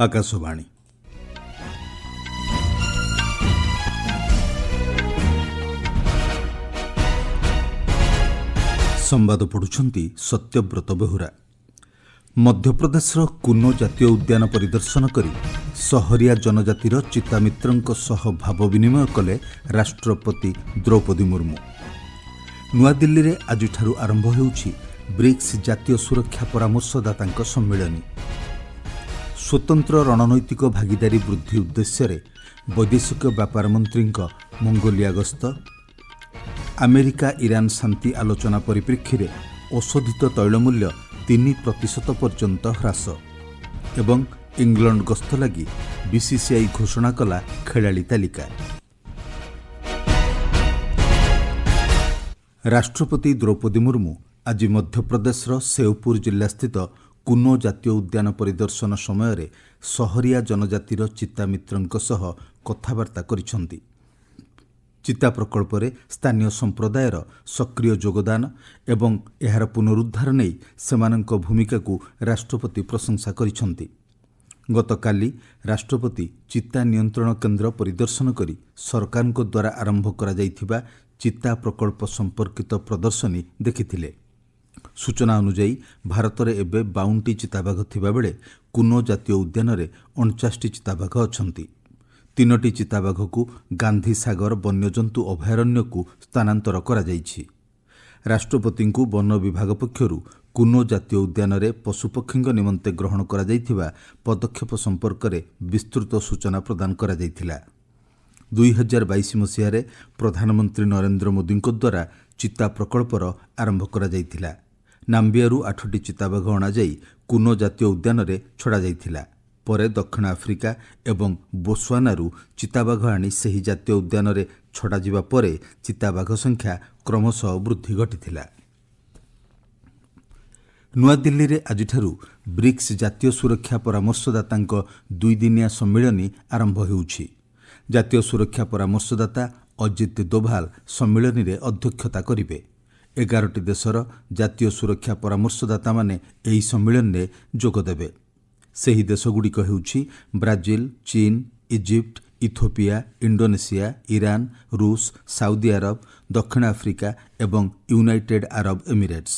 ଆକାଶବାଣୀ। ସମ୍ବାଦ ପଢୁଛନ୍ତି ସତ୍ୟବ୍ରତ ବେହୁରା। ମଧ୍ୟପ୍ରଦେଶର କୁନୋ ଜାତୀୟ ଉଦ୍ୟାନ ପରିଦର୍ଶନ କରି ସହରିଆ ଜନଜାତିର ଚିତାମିତ୍ରଙ୍କ ସହ ଭାବ ବିନିମୟ କଲେ ରାଷ୍ଟ୍ରପତି ଦ୍ରୌପଦୀ ମୁର୍ମୁ। ନୂଆଦିଲ୍ଲୀରେ ଆଜିଠାରୁ ଆରମ୍ଭ ହେଉଛି ବ୍ରିକ୍ସ ଜାତୀୟ ସୁରକ୍ଷା ପରାମର୍ଶଦାତାଙ୍କ ସମ୍ମିଳନୀ। ସ୍ୱତନ୍ତ୍ର ରଣନୈତିକ ଭାଗିଦାରୀ ବୃଦ୍ଧି ଉଦ୍ଦେଶ୍ୟରେ ବୈଦେଶିକ ବ୍ୟାପାର ମନ୍ତ୍ରୀଙ୍କ ମଙ୍ଗୋଲିଆ ଗସ୍ତ, ଆମେରିକା ଇରାନ ଶାନ୍ତି ଆଲୋଚନା ପରିପ୍ରେକ୍ଷୀରେ ଔଷଧିତ ତୈଳ ମୂଲ୍ୟ 3% ପର୍ଯ୍ୟନ୍ତ ହ୍ରାସ ଏବଂ ଇଂଲଣ୍ଡ ଗସ୍ତ ଲାଗି ବିସିସିଆଇ ଘୋଷଣା କଲା ଖେଳାଳି ତାଲିକା। ରାଷ୍ଟ୍ରପତି ଦ୍ରୌପଦୀ ମୁର୍ମୁ ଆଜି ମଧ୍ୟପ୍ରଦେଶର ସେଓପୁର ଜିଲ୍ଲାସ୍ଥିତ କୁନୋ ଜାତୀୟ ଉଦ୍ୟାନ ପରିଦର୍ଶନ ସମୟରେ ସହରିଆ ଜନଜାତିର ଚିତାମିତ୍ରଙ୍କ ସହ କଥାବାର୍ତ୍ତା କରିଛନ୍ତି। ଚିତା ପ୍ରକଳ୍ପରେ ସ୍ଥାନୀୟ ସମ୍ପ୍ରଦାୟର ସକ୍ରିୟ ଯୋଗଦାନ ଏବଂ ଏହାର ପୁନରୁଦ୍ଧାର ନେଇ ସେମାନଙ୍କ ଭୂମିକାକୁ ରାଷ୍ଟ୍ରପତି ପ୍ରଶଂସା କରିଛନ୍ତି। ଗତକାଲି ରାଷ୍ଟ୍ରପତି ଚିତା ନିୟନ୍ତ୍ରଣ କେନ୍ଦ୍ର ପରିଦର୍ଶନ କରି ସରକାରଙ୍କ ଦ୍ୱାରା ଆରମ୍ଭ କରାଯାଇଥିବା ଚିତା ପ୍ରକଳ୍ପ ସମ୍ପର୍କିତ ପ୍ରଦର୍ଶନୀ ଦେଖିଥିଲେ। ସୂଚନା ଅନୁଯାୟୀ ଭାରତରେ ଏବେ 52ଟି ଚିତାବାଘ ଥିବାବେଳେ କୁନୋ ଜାତୀୟ ଉଦ୍ୟାନରେ 49ଟି ଚିତାବାଘ ଅଛନ୍ତି। 3ଟି ଚିତାବାଘକୁ ଗାନ୍ଧୀ ସାଗର ବନ୍ୟଜନ୍ତୁ ଅଭୟାରଣ୍ୟକୁ ସ୍ଥାନାନ୍ତର କରାଯାଇଛି। ରାଷ୍ଟ୍ରପତିଙ୍କୁ ବନ ବିଭାଗ ପକ୍ଷରୁ କୁନୋ ଜାତୀୟ ଉଦ୍ୟାନରେ ପଶୁପକ୍ଷୀଙ୍କ ନିମନ୍ତେ ଗ୍ରହଣ କରାଯାଇଥିବା ପଦକ୍ଷେପ ସମ୍ପର୍କରେ ବିସ୍ତୃତ ସୂଚନା ପ୍ରଦାନ କରାଯାଇଥିଲା। 2022 ମସିହାରେ ପ୍ରଧାନମନ୍ତ୍ରୀ ନରେନ୍ଦ୍ର ମୋଦିଙ୍କ ଦ୍ୱାରା ଚିତା ପ୍ରକଳ୍ପର ଆରମ୍ଭ କରାଯାଇଥିଲା। ନାମ୍ବିଆରୁ 8ଟି ଚିତାବାଘ ଅଣାଯାଇ କୁନୋ ଜାତୀୟ ଉଦ୍ୟାନରେ ଛଡ଼ାଯାଇଥିଲା। ପରେ ଦକ୍ଷିଣ ଆଫ୍ରିକା ଏବଂ ବୋତ୍ସୁଆନାରୁ ଚିତାବାଘ ଆଣି ସେହି ଜାତୀୟ ଉଦ୍ୟାନରେ ଛଡ଼ାଯିବା ପରେ ଚିତାବାଘ ସଂଖ୍ୟା କ୍ରମଶଃ ବୃଦ୍ଧି ଘଟିଥିଲା। ନୂଆଦିଲ୍ଲୀରେ ଆଜିଠାରୁ ବ୍ରିକ୍ସ ଜାତୀୟ ସୁରକ୍ଷା ପରାମର୍ଶଦାତାଙ୍କ 2 ଦିନିଆ ସମ୍ମିଳନୀ ଆରମ୍ଭ ହେଉଛି। ଜାତୀୟ ସୁରକ୍ଷା ପରାମର୍ଶଦାତା ଅଜିତ ଦୋଭାଲ ସମ୍ମିଳନୀରେ ଅଧ୍ୟକ୍ଷତା କରିବେ। 11ଟି ଦେଶର ଜାତୀୟ ସୁରକ୍ଷା ପରାମର୍ଶଦାତାମାନେ ଏହି ସମ୍ମିଳନୀରେ ଯୋଗଦେବେ। ସେହି ଦେଶଗୁଡ଼ିକ ହେଉଛି ବ୍ରାଜିଲ, ଚୀନ, ଇଜିପ୍ଟ, ଇଥିଓପିଆ, ଇଣ୍ଡୋନେସିଆ, ଇରାନ, ରୁଷ, ସାଉଦି ଆରବ, ଦକ୍ଷିଣ ଆଫ୍ରିକା ଏବଂ ୟୁନାଇଟେଡ୍ ଆରବ ଏମିରେଟ୍ସ।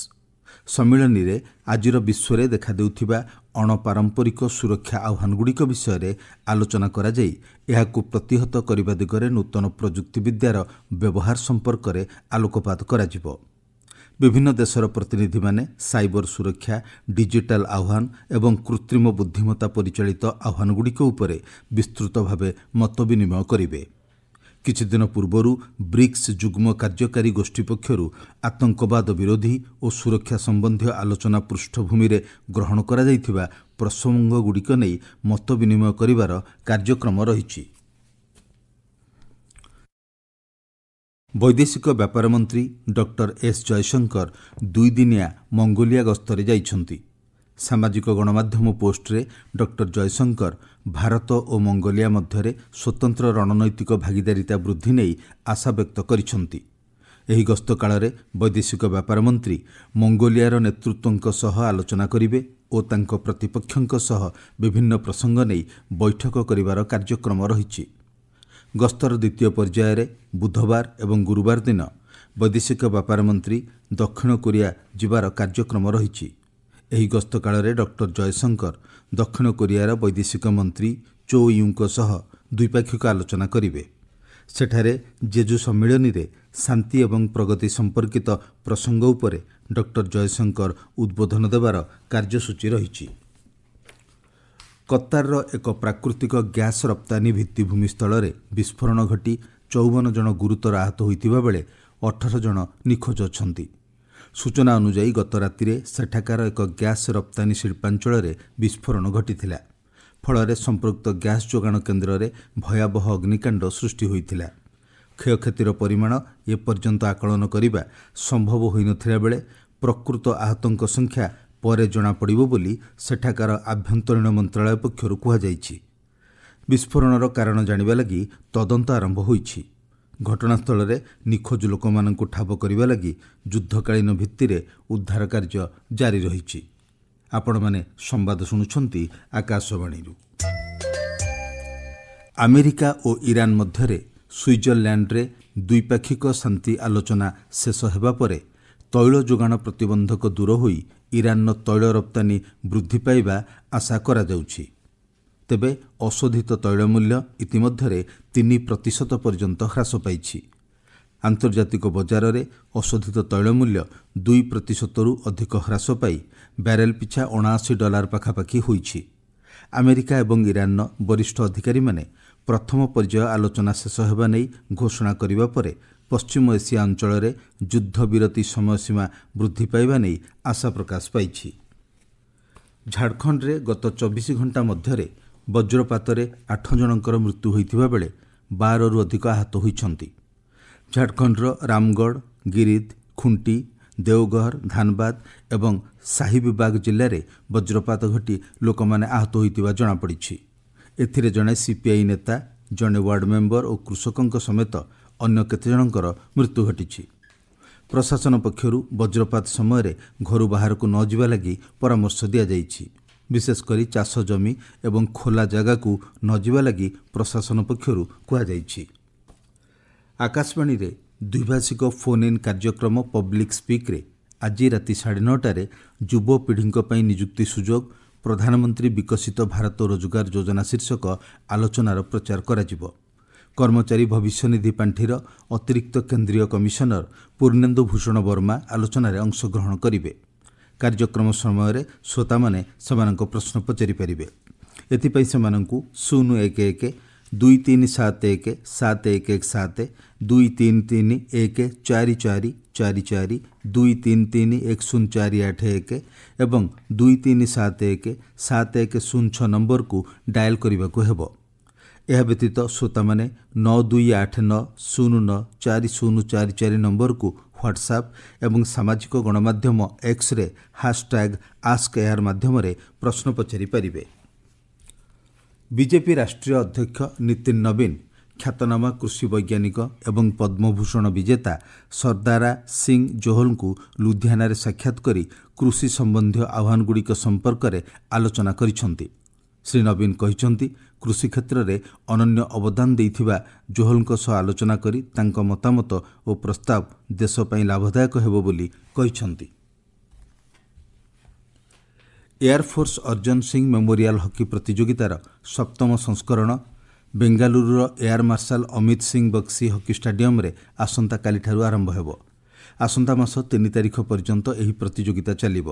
ସମ୍ମିଳନୀରେ ଆଜିର ବିଶ୍ୱରେ ଦେଖାଦେଉଥିବା ଅଣପାରମ୍ପରିକ ସୁରକ୍ଷା ଆହ୍ୱାନଗୁଡ଼ିକ ବିଷୟରେ ଆଲୋଚନା କରାଯାଇ ଏହାକୁ ପ୍ରତିହତ କରିବା ଦିଗରେ ନୂତନ ପ୍ରଯୁକ୍ତିବିଦ୍ୟାର ବ୍ୟବହାର ସମ୍ପର୍କରେ ଆଲୋକପାତ କରାଯିବ। ବିଭିନ୍ନ ଦେଶର ପ୍ରତିନିଧିମାନେ ସାଇବର ସୁରକ୍ଷା, ଡିଜିଟାଲ ଆହ୍ୱାନ ଏବଂ କୃତ୍ରିମ ବୁଦ୍ଧିମତ୍ତା ପରିଚାଳିତ ଆହ୍ୱାନଗୁଡ଼ିକ ଉପରେ ବିସ୍ତୃତ ଭାବେ ମତ ବିନିମୟ କରିବେ। କିଛିଦିନ ପୂର୍ବରୁ ବ୍ରିକ୍ସ ଯୁଗ୍ମ କାର୍ଯ୍ୟକାରୀ ଗୋଷ୍ଠୀ ପକ୍ଷରୁ ଆତଙ୍କବାଦ ବିରୋଧୀ ଓ ସୁରକ୍ଷା ସମ୍ବନ୍ଧୀୟ ଆଲୋଚନା ପୃଷ୍ଠଭୂମିରେ ଗ୍ରହଣ କରାଯାଇଥିବା ପ୍ରସଙ୍ଗଗୁଡ଼ିକ ନେଇ ମତ ବିନିମୟ କରିବାର କାର୍ଯ୍ୟକ୍ରମ ରହିଛି। ବୈଦେଶିକ ବ୍ୟାପାର ମନ୍ତ୍ରୀ ଡକ୍ଟର ଏସ୍ ଜୟଶଙ୍କର 2 ଦିନିଆ ମଙ୍ଗୋଲିଆ ଗସ୍ତରେ ଯାଇଛନ୍ତି। ସାମାଜିକ ଗଣମାଧ୍ୟମ ପୋଷ୍ଟରେ ଡକ୍ଟର ଜୟଶଙ୍କର ଭାରତ ଓ ମଙ୍ଗୋଲିଆ ମଧ୍ୟରେ ସ୍ୱତନ୍ତ୍ର ରଣନୈତିକ ଭାଗିଦାରିତା ବୃଦ୍ଧି ନେଇ ଆଶାବ୍ୟକ୍ତ କରିଛନ୍ତି। ଏହି ଗସ୍ତ କାଳରେ ବୈଦେଶିକ ବ୍ୟାପାର ମନ୍ତ୍ରୀ ମଙ୍ଗୋଲିଆର ନେତୃତ୍ୱଙ୍କ ସହ ଆଲୋଚନା କରିବେ ଓ ତାଙ୍କ ପ୍ରତିପକ୍ଷଙ୍କ ସହ ବିଭିନ୍ନ ପ୍ରସଙ୍ଗ ନେଇ ବୈଠକ କରିବାର କାର୍ଯ୍ୟକ୍ରମ ରହିଛି। ଗସ୍ତର ଦ୍ୱିତୀୟ ପର୍ଯ୍ୟାୟରେ ବୁଧବାର ଏବଂ ଗୁରୁବାର ଦିନ ବୈଦେଶିକ ବ୍ୟାପାର ମନ୍ତ୍ରୀ ଦକ୍ଷିଣ କୋରିଆ ଯିବାର କାର୍ଯ୍ୟକ୍ରମ ରହିଛି। ଏହି ଗସ୍ତ କାଳରେ ଡକ୍ଟର ଜୟଶଙ୍କର ଦକ୍ଷିଣ କୋରିଆର ବୈଦେଶିକ ମନ୍ତ୍ରୀ ଚୋ ୟୁଙ୍କ ସହ ଦ୍ୱିପାକ୍ଷିକ ଆଲୋଚନା କରିବେ। ସେଠାରେ ଜେଜୁ ସମ୍ମିଳନୀରେ ଶାନ୍ତି ଏବଂ ପ୍ରଗତି ସମ୍ପର୍କିତ ପ୍ରସଙ୍ଗ ଉପରେ ଡକ୍ଟର ଜୟଶଙ୍କର ଉଦ୍ବୋଧନ ଦେବାର କାର୍ଯ୍ୟସୂଚୀ ରହିଛି। କତାରର ଏକ ପ୍ରାକୃତିକ ଗ୍ୟାସ୍ ରପ୍ତାନୀ ଭିତ୍ତିଭୂମି ସ୍ଥଳରେ ବିସ୍ଫୋରଣ ଘଟି 54 ଜଣ ଗୁରୁତର ଆହତ ହୋଇଥିବା ବେଳେ 18 ଜଣ ନିଖୋଜ ଅଛନ୍ତି। ସୂଚନା ଅନୁଯାୟୀ ଗତ ରାତିରେ ସେଠାକାର ଏକ ଗ୍ୟାସ୍ ରପ୍ତାନୀ ଶିଳ୍ପାଞ୍ଚଳରେ ବିସ୍ଫୋରଣ ଘଟିଥିଲା। ଫଳରେ ସମ୍ପୃକ୍ତ ଗ୍ୟାସ୍ ଯୋଗାଣ କେନ୍ଦ୍ରରେ ଭୟାବହ ଅଗ୍ନିକାଣ୍ଡ ସୃଷ୍ଟି ହୋଇଥିଲା। କ୍ଷୟକ୍ଷତିର ପରିମାଣ ଏପର୍ଯ୍ୟନ୍ତ ଆକଳନ କରିବା ସମ୍ଭବ ହୋଇନଥିଲା ବେଳେ ପ୍ରକୃତ ଆହତଙ୍କ ସଂଖ୍ୟା ପରେ ଜଣାପଡ଼ିବ ବୋଲି ସେଠାକାର ଆଭ୍ୟନ୍ତରୀଣ ମନ୍ତ୍ରଣାଳୟ ପକ୍ଷରୁ କୁହାଯାଇଛି। ବିସ୍ଫୋରଣର କାରଣ ଜାଣିବା ଲାଗି ତଦନ୍ତ ଆରମ୍ଭ ହୋଇଛି। ଘଟଣାସ୍ଥଳରେ ନିଖୋଜ ଲୋକମାନଙ୍କୁ ଠାବ କରିବା ଲାଗି ଯୁଦ୍ଧକାଳୀନ ଭିତ୍ତିରେ ଉଦ୍ଧାର କାର୍ଯ୍ୟ ଜାରି ରହିଛି। ଆପଣମାନେ ସମ୍ବାଦ ଶୁଣୁଛନ୍ତି ଆକାଶବାଣୀରୁ। ଆମେରିକା ଓ ଇରାନ ମଧ୍ୟରେ ସୁଇଜରଲ୍ୟାଣ୍ଡରେ ଦ୍ୱିପାକ୍ଷିକ ଶାନ୍ତି ଆଲୋଚନା ଶେଷ ହେବା ପରେ ତୈଳ ଯୋଗାଣ ପ୍ରତିବନ୍ଧକ ଦୂର ହୋଇ ଇରାନର ତୈଳ ରପ୍ତାନି ବୃଦ୍ଧି ପାଇବା ଆଶା କରାଯାଉଛି। ତେବେ ଅଶୋଧିତ ତୈଳ ମୂଲ୍ୟ ଇତିମଧ୍ୟରେ 3% ପର୍ଯ୍ୟନ୍ତ ହ୍ରାସ ପାଇଛି। ଆନ୍ତର୍ଜାତିକ ବଜାରରେ ଅଶୋଧିତ ତୈଳ ମୂଲ୍ୟ 2%ରୁ ଅଧିକ ହ୍ରାସ ପାଇ ବ୍ୟାରେଲ ପିଛା $79 ପାଖାପାଖି ହୋଇଛି। ଆମେରିକା ଏବଂ ଇରାନର ବରିଷ୍ଠ ଅଧିକାରୀମାନେ ପ୍ରଥମ ପର୍ଯ୍ୟାୟ ଆଲୋଚନା ଶେଷ ହେବା ନେଇ ଘୋଷଣା କରିବା ପରେ ପଶ୍ଚିମ ଏସିଆ ଅଞ୍ଚଳରେ ଯୁଦ୍ଧବିରତି ସମୟସୀମା ବୃଦ୍ଧି ପାଇବା ନେଇ ଆଶା ପ୍ରକାଶ ପାଇଛି। ଝାଡ଼ଖଣ୍ଡରେ ଗତ 24 ଘଣ୍ଟା ମଧ୍ୟରେ ବଜ୍ରପାତରେ 8 ଜଣଙ୍କର ମୃତ୍ୟୁ ହୋଇଥିବା ବେଳେ 12ରୁ ଅଧିକ ଆହତ ହୋଇଛନ୍ତି। ଝାଡ଼ଖଣ୍ଡର ରାମଗଡ଼, ଗିରିଦ, ଖୁଣ୍ଟି, ଦେଓଗଡ଼, ଧାନବାଦ ଏବଂ ସାହିବବାଗ ଜିଲ୍ଲାରେ ବଜ୍ରପାତ ଘଟି ଲୋକମାନେ ଆହତ ହୋଇଥିବା ଜଣାପଡ଼ିଛି। ଏଥିରେ ଜଣେ ସିପିଆଇ ନେତା, ଜଣେ ୱାର୍ଡ ମେମ୍ବର ଓ କୃଷକଙ୍କ ସମେତ ଅନ୍ୟ କେତେଜଣଙ୍କର ମୃତ୍ୟୁ ଘଟିଛି। ପ୍ରଶାସନ ପକ୍ଷରୁ ବଜ୍ରପାତ ସମୟରେ ଘରୁ ବାହାରକୁ ନ ଯିବା ଲାଗି ପରାମର୍ଶ ଦିଆଯାଇଛି। ବିଶେଷ କରି ଚାଷ ଜମି ଏବଂ ଖୋଲା ଜାଗାକୁ ନ ଯିବା ଲାଗି ପ୍ରଶାସନ ପକ୍ଷରୁ କୁହାଯାଇଛି। ଆକାଶବାଣୀରେ ଦ୍ୱିଭାଷିକ ଫୋନ୍ ଇନ୍ କାର୍ଯ୍ୟକ୍ରମ ପବ୍ଲିକ୍ ସ୍ପିକ୍ରେ ଆଜି ରାତି 9:30ରେ ଯୁବପିଢ଼ିଙ୍କ ପାଇଁ ନିଯୁକ୍ତି ସୁଯୋଗ, ପ୍ରଧାନମନ୍ତ୍ରୀ ବିକଶିତ ଭାରତ ରୋଜଗାର ଯୋଜନା ଶୀର୍ଷକ ଆଲୋଚନାର ପ୍ରଚାର କରାଯିବ। କର୍ମଚାରୀ ଭବିଷ୍ୟନିଧି ପାଣ୍ଠିର ଅତିରିକ୍ତ କେନ୍ଦ୍ରୀୟ କମିଶନର ପୂର୍ଣ୍ଣେନ୍ଦୁ ଭୂଷଣ ବର୍ମା ଆଲୋଚନାରେ ଅଂଶଗ୍ରହଣ କରିବେ। କାର୍ଯ୍ୟକ୍ରମ ସମୟରେ ଶ୍ରୋତାମାନେ ସେମାନଙ୍କ ପ୍ରଶ୍ନ ପଚାରିପାରିବେ। ଏଥିପାଇଁ ସେମାନଙ୍କୁ 011-2371-7117, 2331-4444, 2331-1048 ଏବଂ 2371-7106 ନମ୍ବରକୁ ଡାଏଲ୍ କରିବାକୁ ହେବ। ଏହା ବ୍ୟତୀତ ଶ୍ରୋତାମାନେ 9289094044 ନମ୍ବରକୁ ହ୍ୱାଟ୍ସଆପ୍ ଏବଂ ସାମାଜିକ ଗଣମାଧ୍ୟମ ଏକ୍ସରେ #AskAir ମାଧ୍ୟମରେ ପ୍ରଶ୍ନ ପଚାରିପାରିବେ। ବିଜେପି ରାଷ୍ଟ୍ରୀୟ ଅଧ୍ୟକ୍ଷ ନୀତିନ ନବୀନ ଖ୍ୟାତନାମା କୃଷି ବୈଜ୍ଞାନିକ ଏବଂ ପଦ୍ମଭୂଷଣ ବିଜେତା ସର୍ଦ୍ଦାରା ସିଂ ଜୋହଲଙ୍କୁ ଲୁଧିଆନାରେ ସାକ୍ଷାତ କରି କୃଷି ସମ୍ବନ୍ଧୀୟ ଆହ୍ୱାନଗୁଡ଼ିକ ସମ୍ପର୍କରେ ଆଲୋଚନା କରିଛନ୍ତି। ଶ୍ରୀ ନବୀନ କହିଛନ୍ତି, କୃଷି କ୍ଷେତ୍ରରେ ଅନନ୍ୟ ଅବଦାନ ଦେଇଥିବା ଜୋହଲଙ୍କ ସହ ଆଲୋଚନା କରି ତାଙ୍କ ମତାମତ ଓ ପ୍ରସ୍ତାବ ଦେଶ ପାଇଁ ଲାଭଦାୟକ ହେବ ବୋଲି କହିଛନ୍ତି। ଏୟାରଫୋର୍ସ ଅର୍ଜନ ସିଂ ମେମୋରିଆଲ ହକି ପ୍ରତିଯୋଗିତାର 7ମ ସଂସ୍କରଣ ବେଙ୍ଗାଲୁରୁର air marshal Amit Singh Bakshi hockey ଷ୍ଟାଡିୟମରେ ଆସନ୍ତାକାଲିଠାରୁ ଆରମ୍ଭ ହେବ। ଆସନ୍ତା ମାସ 3 ତାରିଖ ପର୍ଯ୍ୟନ୍ତ ଏହି ପ୍ରତିଯୋଗିତା ଚାଲିବ।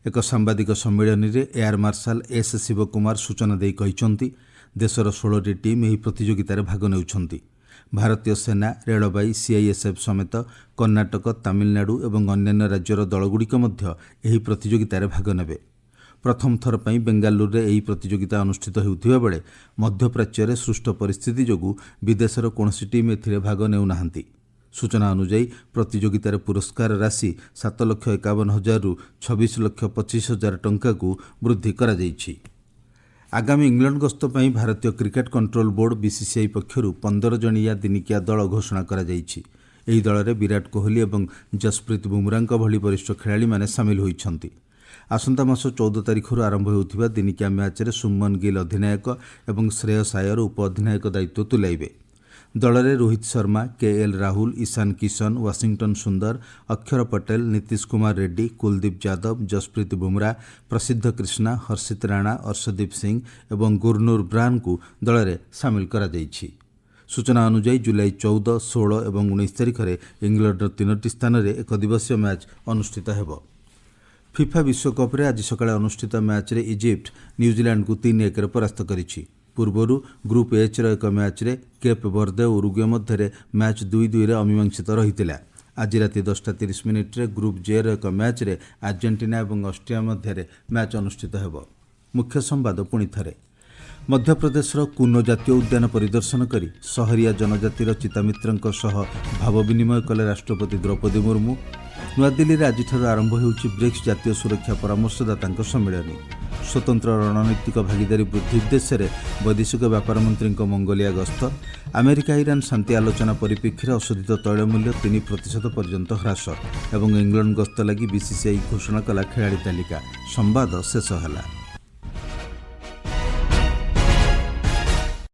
ଏକ ସାମ୍ବାଦିକ ସମ୍ମିଳନୀରେ ଏୟାର ମାର୍ଶାଲ ଏସ୍ ଶିବକୁମାର ସୂଚନା ଦେଇ କହିଛନ୍ତି, ଦେଶର 16ଟି ଟିମ୍ ଏହି ପ୍ରତିଯୋଗିତାରେ ଭାଗ ନେଉଛନ୍ତି। ଭାରତୀୟ ସେନା, ରେଳବାଇ, CISF ସମେତ କର୍ଣ୍ଣାଟକ, ତାମିଲନାଡୁ ଏବଂ ଅନ୍ୟାନ୍ୟ ରାଜ୍ୟର ଦଳଗୁଡ଼ିକ ମଧ୍ୟ ଏହି ପ୍ରତିଯୋଗିତାରେ ଭାଗ ନେବେ। ପ୍ରଥମ ଥର ପାଇଁ ବେଙ୍ଗାଲୁରୁରେ ଏହି ପ୍ରତିଯୋଗିତା ଅନୁଷ୍ଠିତ ହେଉଥିବା ବେଳେ ମଧ୍ୟପ୍ରାଚ୍ୟରେ ସୃଷ୍ଟ ପରିସ୍ଥିତି ଯୋଗୁଁ ବିଦେଶର କୌଣସି ଟିମ୍ ଏଥିରେ ଭାଗ ନେଉନାହାନ୍ତି। ସୂଚନା ଅନୁଯାୟୀ ପ୍ରତିଯୋଗିତାର ପୁରସ୍କାର ରାଶି 7,51,000ରୁ 26,25,000 ଟଙ୍କାକୁ ବୃଦ୍ଧି କରାଯାଇଛି। ଆଗାମୀ ଇଂଲଣ୍ଡ ଗସ୍ତ ପାଇଁ ଭାରତୀୟ କ୍ରିକେଟ କଣ୍ଟ୍ରୋଲ ବୋର୍ଡ BCCI ପକ୍ଷରୁ 15 ଜଣିଆ ଦିନିକିଆ ଦଳ ଘୋଷଣା କରାଯାଇଛି। ଏହି ଦଳରେ ବିରାଟ କୋହଲି ଏବଂ ଜସପ୍ରୀତ ବୁମରାଙ୍କ ଭଳି ବରିଷ୍ଠ ଖେଳାଳିମାନେ ସାମିଲ ହୋଇଛନ୍ତି। ଆସନ୍ତା ମାସ 14 ତାରିଖରୁ ଆରମ୍ଭ ହେଉଥିବା ଦିନିକିଆ ମ୍ୟାଚ୍ରେ ସୁମନ ଗିଲ୍ ଅଧିନାୟକ ଏବଂ ଶ୍ରେୟସ ଆୟର ଉପ ଅଧିନାୟକ ଦାୟିତ୍ୱ ତୁଲାଇବେ। ଦଳରେ ରୋହିତ ଶର୍ମା, KL ରାହୁଲ, ଇଶାନ କିଶନ, ୱାଶିଂଟନ ସୁନ୍ଦର, ଅକ୍ଷର ପଟେଲ, ନୀତିଶ କୁମାର ରେଡ୍ଡି, କୁଲଦୀପ ଯାଦବ, ଜସପ୍ରୀତ ବୁମରା, ପ୍ରସିଦ୍ଧ କ୍ରିଷ୍ଣା, ହର୍ଷିତ ରାଣା, ଅର୍ଷଦୀପ ସିଂ ଏବଂ ଗୁରନୁର ବ୍ରାନଙ୍କୁ ଦଳରେ ସାମିଲ କରାଯାଇଛି। ସୂଚନା ଅନୁଯାୟୀ ଜୁଲାଇ 14, 16 ଏବଂ 19 ତାରିଖରେ ଇଂଲଣ୍ଡର 3ଟି ସ୍ଥାନରେ ଏକ ଦିବସୀୟ ମ୍ୟାଚ୍ ଅନୁଷ୍ଠିତ ହେବ। ଫିଫା ବିଶ୍ୱକପ୍ରେ ଆଜି ସକାଳେ ଅନୁଷ୍ଠିତ ମ୍ୟାଚ୍ରେ ଇଜିପ୍ଟ ନ୍ୟୁଜିଲାଣ୍ଡକୁ 3-1ରେ ପରାସ୍ତ କରିଛି। ପୂର୍ବରୁ ଗ୍ରୁପ୍ Hର ଏକ ମ୍ୟାଚ୍ରେ କେପ୍ ବର୍ଦେ ଓ ଉରୁଗୁଏ ମଧ୍ୟରେ ମ୍ୟାଚ୍ 2-2ରେ ଅମୀମାଂସିତ ରହିଥିଲା। ଆଜି ରାତି 10:30ରେ ଗ୍ରୁପ୍ Jର ଏକ ମ୍ୟାଚ୍ରେ ଆର୍ଜେଣ୍ଟିନା ଏବଂ ଅଷ୍ଟ୍ରିଆ ମଧ୍ୟରେ ମ୍ୟାଚ୍ ଅନୁଷ୍ଠିତ ହେବ। ମୁଖ୍ୟ ସମ୍ବାଦ ପୁଣି ଥରେ। ମଧ୍ୟପ୍ରଦେଶର କୁନୋ ଜାତୀୟ ଉଦ୍ୟାନ ପରିଦର୍ଶନ କରି ସହରିଆ ଜନଜାତିର ଚିତାମିତ୍ରଙ୍କ ସହ ଭାବ ବିନିମୟ କଲେ ରାଷ୍ଟ୍ରପତି ଦ୍ରୌପଦୀ ମୁର୍ମୁ। ନୂଆଦିଲ୍ଲୀରେ ଆଜିଠାରୁ ଆରମ୍ଭ ହେଉଛି ବ୍ରିକ୍ସ ଜାତୀୟ ସୁରକ୍ଷା ପରାମର୍ଶଦାତାଙ୍କ ସମ୍ମିଳନୀ। स्वतंत्र रणनैतिक भागीदारी वृद्धि उद्देश्य वैदेशिक व्यापार मंत्री मंगोलिया गस्त अमेरिका ईरान शांति आलोचना परिप्रेक्षी अशोधित तैल मूल्य 3% पर्यंत ह्रास और इंग्लैंड गस्त लगी बीसीसीआई घोषणा कला खेलाड़ी तालिका। संवाद शेष है।